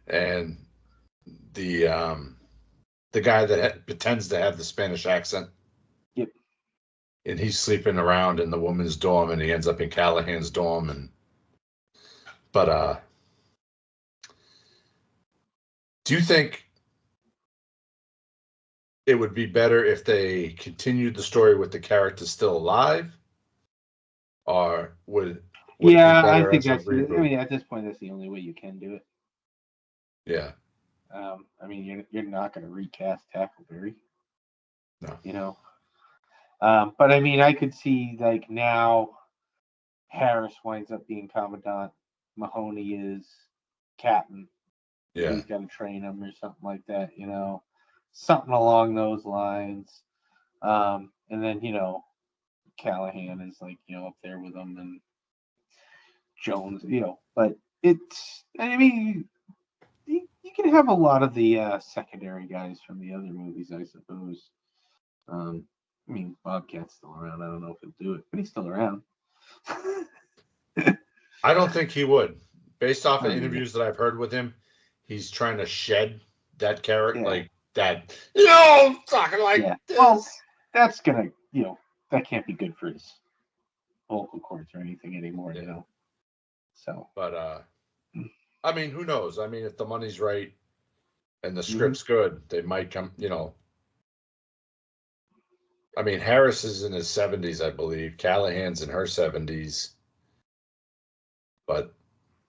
And the guy that pretends to have the Spanish accent. Yep. And he's sleeping around in the woman's dorm, and he ends up in Callahan's dorm. But do you think it would be better if they continued the story with the characters still alive, or would yeah, I think that's. I mean, at this point, that's the only way you can do it. Yeah. I mean, you're not going to recast Tackleberry. No. But I mean, I could see like now Harris winds up being commandant, Mahoney is captain. Yeah. He's got to train him or something like that, something along those lines. And then, Callahan is like, up there with him, and Jones, but it's, I mean, you can have a lot of the secondary guys from the other movies, I suppose. I mean, Bobcat's still around. I don't know if he'll do it, but he's still around. I don't think he would. Based off of interviews that I've heard with him, he's trying to shed that character, like that. Talking like this. Well, that's gonna, that can't be good for his vocal cords or anything anymore, So, but I mean, who knows? I mean, if the money's right and the script's good, they might come. I mean, Harris is in his 70s, I believe. Callahan's in her 70s. But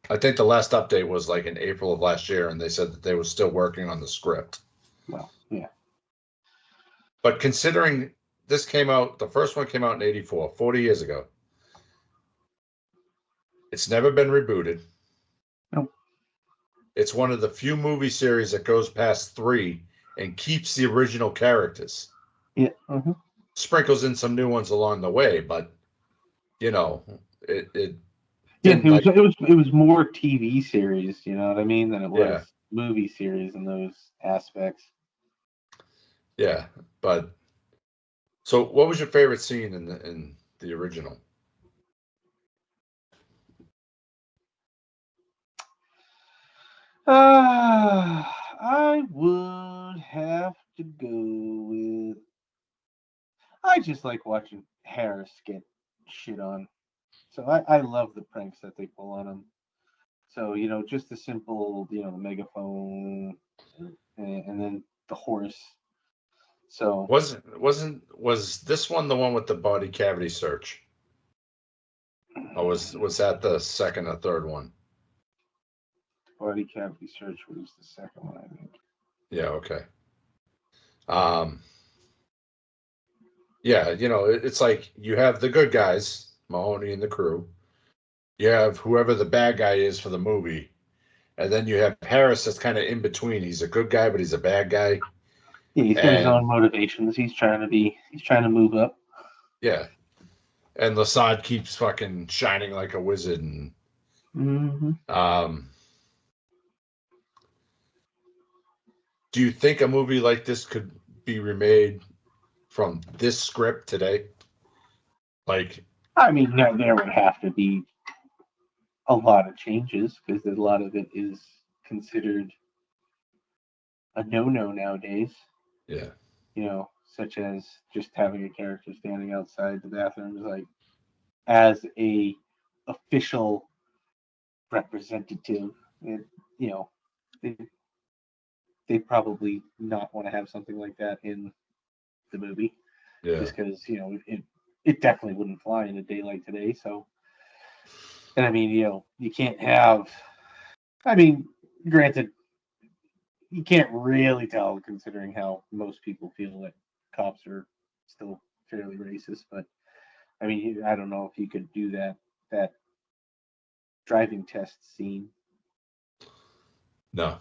I think the last update was like in April of last year, and they said that they were still working on the script. Well, yeah. But considering this came out, the first one came out in 84, 40 years ago. It's never been rebooted. Nope. It's one of the few movie series that goes past 3 and keeps the original characters. Yeah. Sprinkles in some new ones along the way, but it it was more TV series, you know what I mean, than it was movie series in those aspects. Yeah, but so what was your favorite scene in the original? I would have to go with. I just like watching Harris get shit on. So I love the pranks that they pull on him. So, just the simple, the megaphone and then the horse. So was this one the one with the body cavity search? Or was that the second or third one? Body cavity search was the second one, I think. Yeah, okay. Yeah, it's like you have the good guys, Mahoney and the crew. You have whoever the bad guy is for the movie. And then you have Harris that's kind of in between. He's a good guy, but he's a bad guy. Yeah, he's got his own motivations. He's trying to move up. Yeah. And Lasad keeps fucking shining like a wizard. And do you think a movie like this could be remade from this script today? Like, I mean, no, there would have to be a lot of changes because a lot of it is considered a no-no nowadays. Yeah. Such as just having a character standing outside the bathrooms, like as a official representative. They probably not want to have something like that in the movie. Yeah. Just because it definitely wouldn't fly in a day like today. So, and I mean, you can't have. I mean, granted, you can't really tell considering how most people feel that cops are still fairly racist. But I mean, I don't know if you could do that driving test scene. No.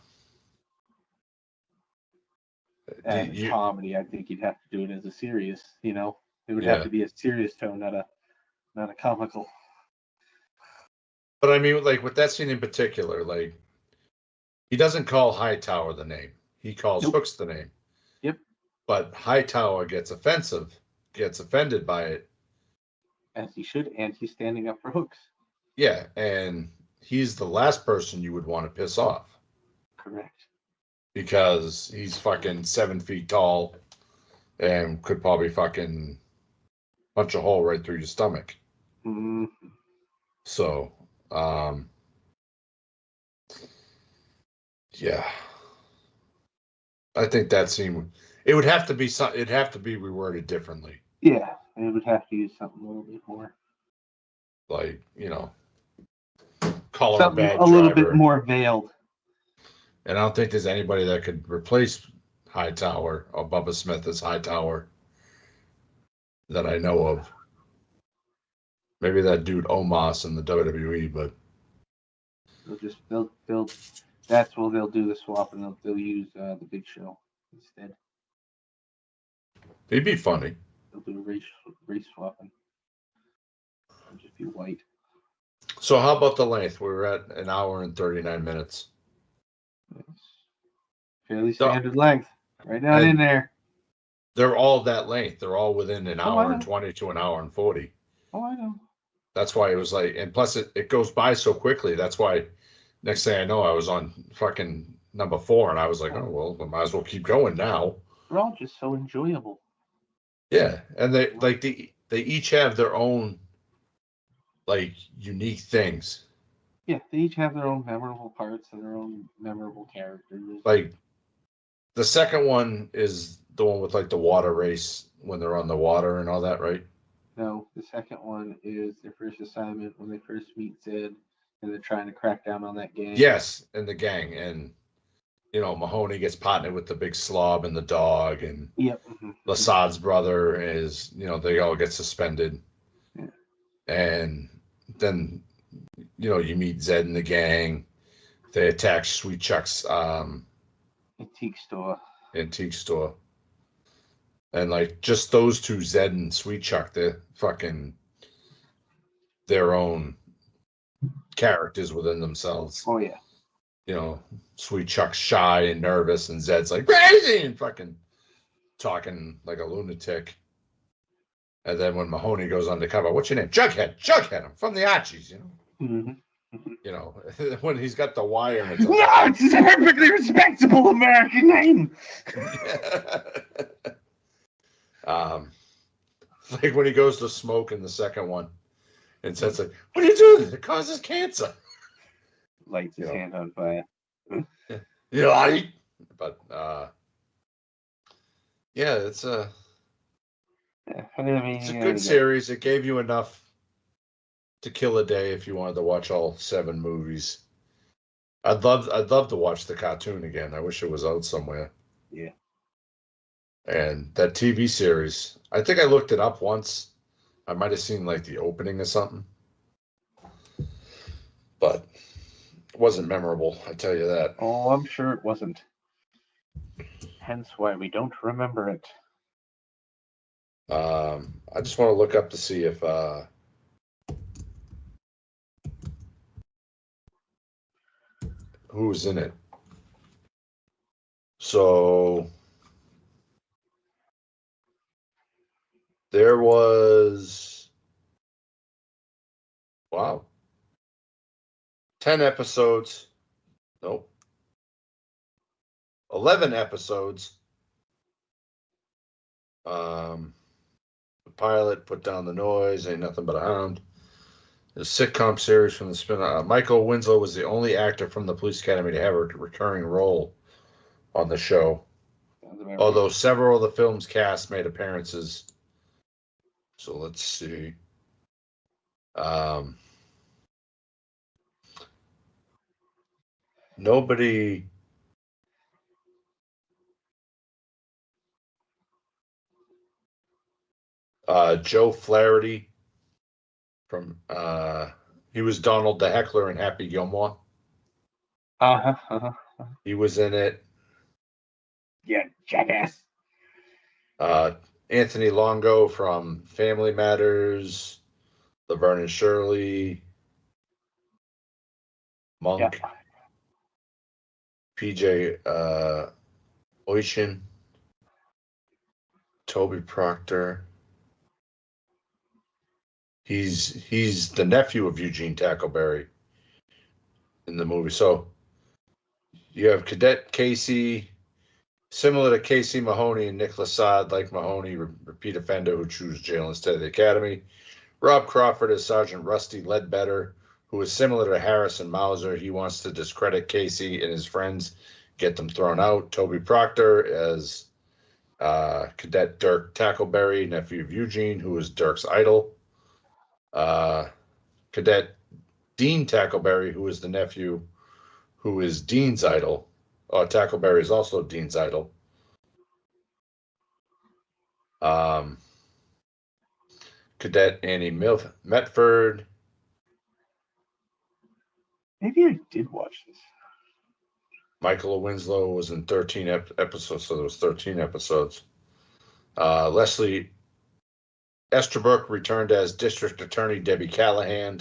As a comedy, I think you'd have to do it as a serious. It would have to be a serious tone, not a comical. But I mean, like with that scene in particular, like he doesn't call Hightower the name; he calls Hooks the name. Yep. But Hightower gets offended by it, as he should, and he's standing up for Hooks. Yeah, and he's the last person you would want to piss off. Correct. Because he's fucking 7 feet tall and could probably fucking punch a hole right through your stomach. Mm-hmm. So, yeah, I think that scene it'd have to be reworded differently. Yeah, it would have to use something a little bit more, like call her a bad a little bit more veiled. And I don't think there's anybody that could replace Hightower or Bubba Smith as Hightower that I know of. Maybe that dude Omos in the WWE, but that's where they'll do the swap and they'll use the Big Show instead. He'd be funny. They'll do a race swapping. It'll just be white. So how about the length? We're at an hour and 39 minutes. Fairly standard length. Right down in there. They're all that length. They're all within an hour and 20 to an hour and 40. Oh, I know. That's why it was like, and plus it goes by so quickly. That's why next thing I know, I was on fucking number 4 and I was like, oh, well, I might as well keep going now. They're all just so enjoyable. Yeah. And they each have their own like unique things. Yeah, they each have their own memorable parts and their own memorable characters. Like the second one is the one with like the water race when they're on the water and all that, right? No, the second one is their first assignment when they first meet Zed and they're trying to crack down on that gang. Yes, and the gang. And, Mahoney gets partnered with the big slob and the dog. And Lasad's brother is, they all get suspended. Yeah. And then, you meet Zed and the gang. They attack Sweet Chuck's antique store. And like just those two, Zed and Sweet Chuck, they're fucking their own characters within themselves. Oh yeah. Sweet Chuck's shy and nervous, and Zed's like crazy and fucking talking like a lunatic. And then when Mahoney goes undercover, what's your name? Jughead. I'm from the Archies, Mm-hmm. You know, when he's got the wire and it's No, it's a perfectly respectable American name. Like when he goes to smoke in the second one and says like, "What are you doing? It causes cancer." Lights his hand on fire. Yeah, but yeah, it's a good series. It gave you enough to kill a day if you wanted to watch all 7 movies. I'd love to watch the cartoon again. I wish it was out somewhere. Yeah. And that TV series, I think I looked it up once. I might have seen like the opening or something, but it wasn't memorable. I tell you that. Oh, I'm sure it wasn't. Hence why we don't remember it. I just want to look up to see if who's in it. So there was 10 episodes. Nope. 11 episodes. The pilot, Put Down the Noise, Ain't Nothing But a Hound. The sitcom series from the spin-off. Michael Winslow was the only actor from the Police Academy to have a recurring role on the show. Although several of the film's cast made appearances. So let's see. Nobody. Joe Flaherty from he was Donald the Heckler in Happy Gilmore. He was in it. Yeah, jackass. Anthony Longo from Family Matters, Laverne and Shirley, Monk, yeah. PJ Oishin, Toby Proctor. He's the nephew of Eugene Tackleberry in the movie. So you have Cadet Casey, similar to Casey Mahoney and Nick Lassad, like Mahoney, repeat offender who chooses jail instead of the academy. Rob Crawford as Sergeant Rusty Ledbetter, who is similar to Harrison Mauser. He wants to discredit Casey and his friends, get them thrown out. Toby Proctor as Cadet Dirk Tackleberry, nephew of Eugene, who is Dirk's idol. Cadet Dean Tackleberry, who is the nephew, who is Dean's idol. Tackleberry is also Dean's idol. Cadet Annie Metford. Maybe I did watch this. Michael Winslow was in 13 episodes, so there was 13 episodes. Leslie Esterbrook returned as District Attorney Debbie Callahan.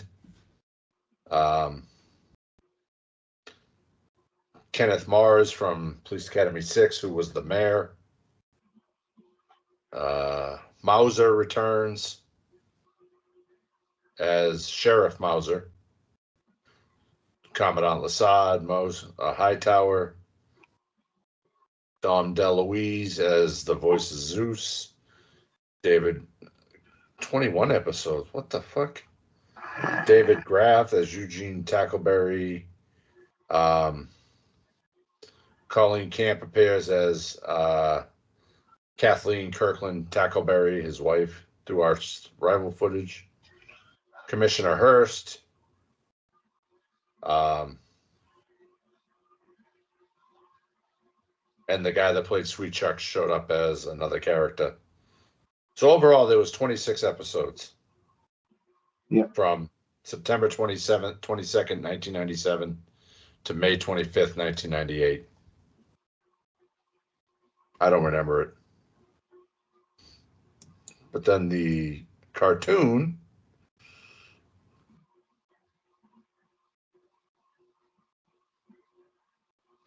Kenneth Mars from Police Academy 6, who was the mayor. Mauser returns as Sheriff Mauser. Commandant Lassad, Hightower. Dom DeLuise as the voice of Zeus. David, 21 episodes. What the fuck? David Graff as Eugene Tackleberry. Colleen Camp appears as Kathleen Kirkland Tackleberry, his wife, through our rival footage. Commissioner Hurst. And the guy that played Sweet Chuck showed up as another character. So overall, there was 26 episodes. Yeah. From September 22nd, 1997 to May 25th, 1998. I don't remember it. But then the cartoon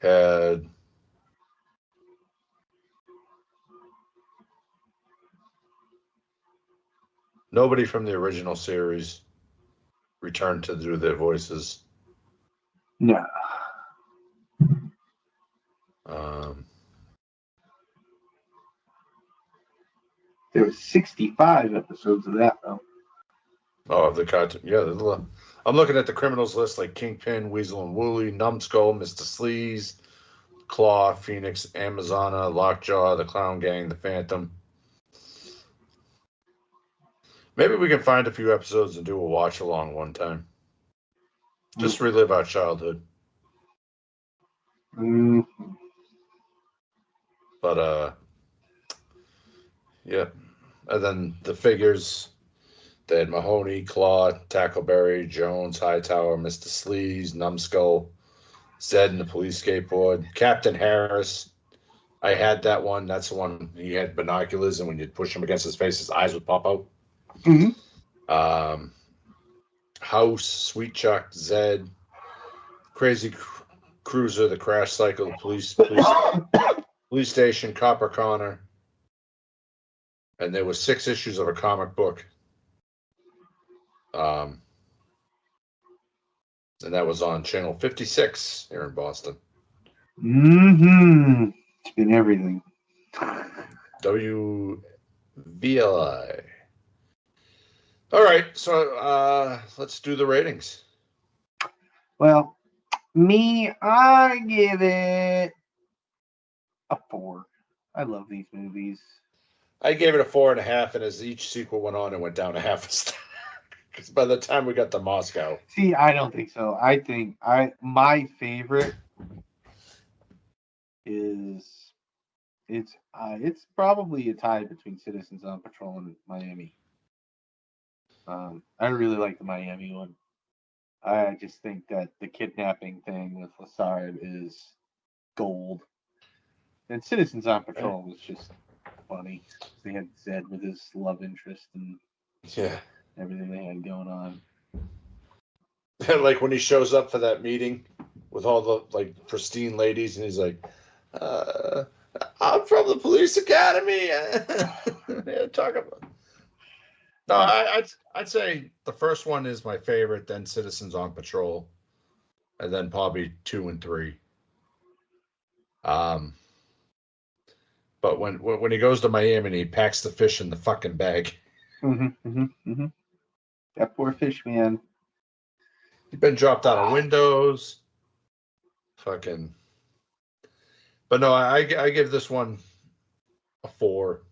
had nobody from the original series returned to do their voices. No. There were 65 episodes of that, though. Oh, the cartoon. Yeah, there's a lot. I'm looking at the criminals list like Kingpin, Weasel and Wooly, Numbskull, Mr. Sleaze, Claw, Phoenix, Amazona, Lockjaw, the Clown Gang, the Phantom. Maybe we can find a few episodes and do a watch along one time. Just relive our childhood. But yeah. And then the figures. They had Mahoney, Claw, Tackleberry, Jones, Hightower, Mr. Sleaze, Numbskull, Zed and the police skateboard, Captain Harris. I had that one. That's the one he had binoculars, and when you'd push him against his face, his eyes would pop out. Mm-hmm. House, Sweet Chuck, Zed, Crazy Cruiser, the Crash Cycle, the police station, Copper Connor. And there were 6 issues of a comic book. And that was on channel 56 here in Boston. Mm-hmm. It's been everything. WVLI. All right, so let's do the ratings. Well, I give it a 4. I love these movies. I gave it a 4.5, and as each sequel went on, it went down a half a star. Because by the time we got to Moscow. See, I don't think so. I think my favorite is it's probably a tie between Citizens on Patrol and Miami. I really like the Miami one. I just think that the kidnapping thing with Lassard is gold. And Citizens on Patrol was just funny. They had Zed with his love interest and everything they had going on. Like when he shows up for that meeting with all the like pristine ladies, and he's like, "I'm from the police academy." Talk about. No, I'd say the first one is my favorite, then Citizens on Patrol, and then probably 2 and 3. But when he goes to Miami and he packs the fish in the fucking bag. That poor fish man. He's been dropped out of windows. Fucking. But no, I give this one a 4.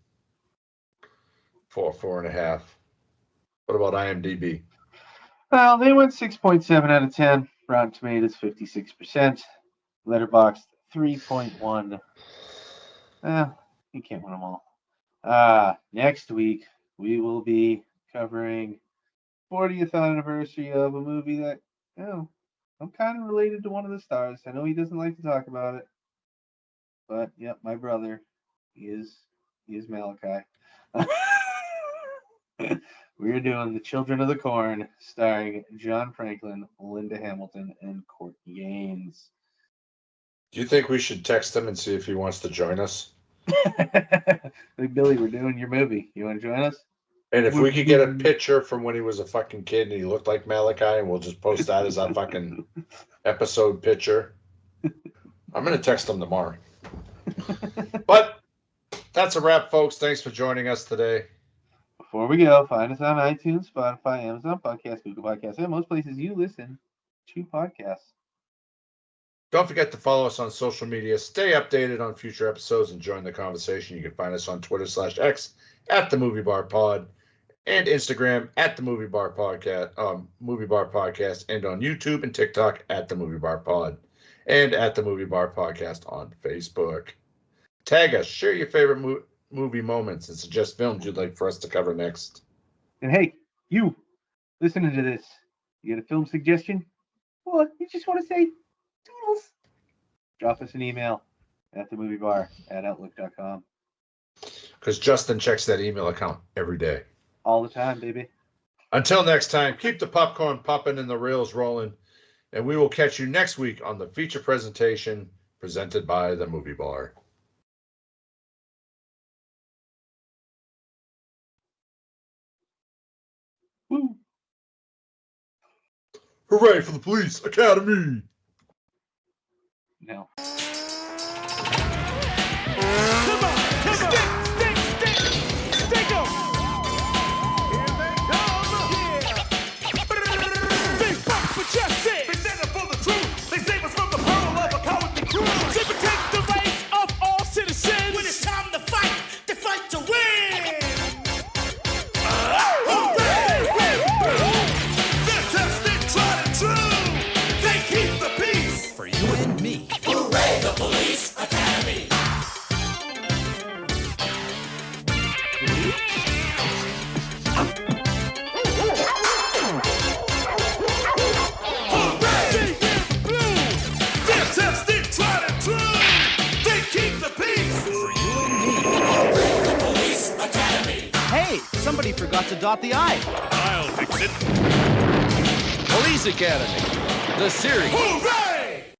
4.5. What about IMDb? Well, they went 6.7 out of 10. Rotten Tomatoes 56%. Letterboxd 3.1. You can't win them all. Next week we will be covering 40th anniversary of a movie that, I'm kind of related to one of the stars. I know he doesn't like to talk about it, but yep, my brother, he is Malachi. We're doing The Children of the Corn, starring John Franklin, Linda Hamilton, and Courtney Gaines. Do you think we should text him and see if he wants to join us? Like, Billy, we're doing your movie. You want to join us? And if we could get a picture from when he was a fucking kid and he looked like Malachi, and we'll just post that as our fucking episode picture. I'm going to text him tomorrow. But that's a wrap, folks. Thanks for joining us today. Before we go, find us on iTunes, Spotify, Amazon Podcasts, Google Podcasts, and most places you listen to podcasts. Don't forget to follow us on social media. Stay updated on future episodes and join the conversation. You can find us on Twitter/X @TheMovieBarPod and Instagram @TheMovieBarPodcast, Movie Bar Podcast, and on YouTube and TikTok @TheMovieBarPod and @TheMovieBarPodcast on Facebook. Tag us, share your favorite movie moments, and suggest films you'd like for us to cover next. And hey, you listening to this, you got a film suggestion? Or you just want to say doodles? Drop us an email at themoviebar@outlook.com. Because Justin checks that email account every day. All the time, baby. Until next time, keep the popcorn popping and the reels rolling, and we will catch you next week on the feature presentation presented by the Movie Bar. Woo. Hooray for the Police Academy! now. Come on! Stick 'em! Here they come! Yeah! Big bucks for justice! They stand up for the truth! They save us from the peril of a cowardly crew! To protect the rights of all citizens! When it's time to fight, they fight to win! They're tested, tried and true! They keep the peace! For you and me! Hooray, the Police Academy! Hey, somebody forgot to dot the I. I'll fix it. Police Academy, the series. Hooray!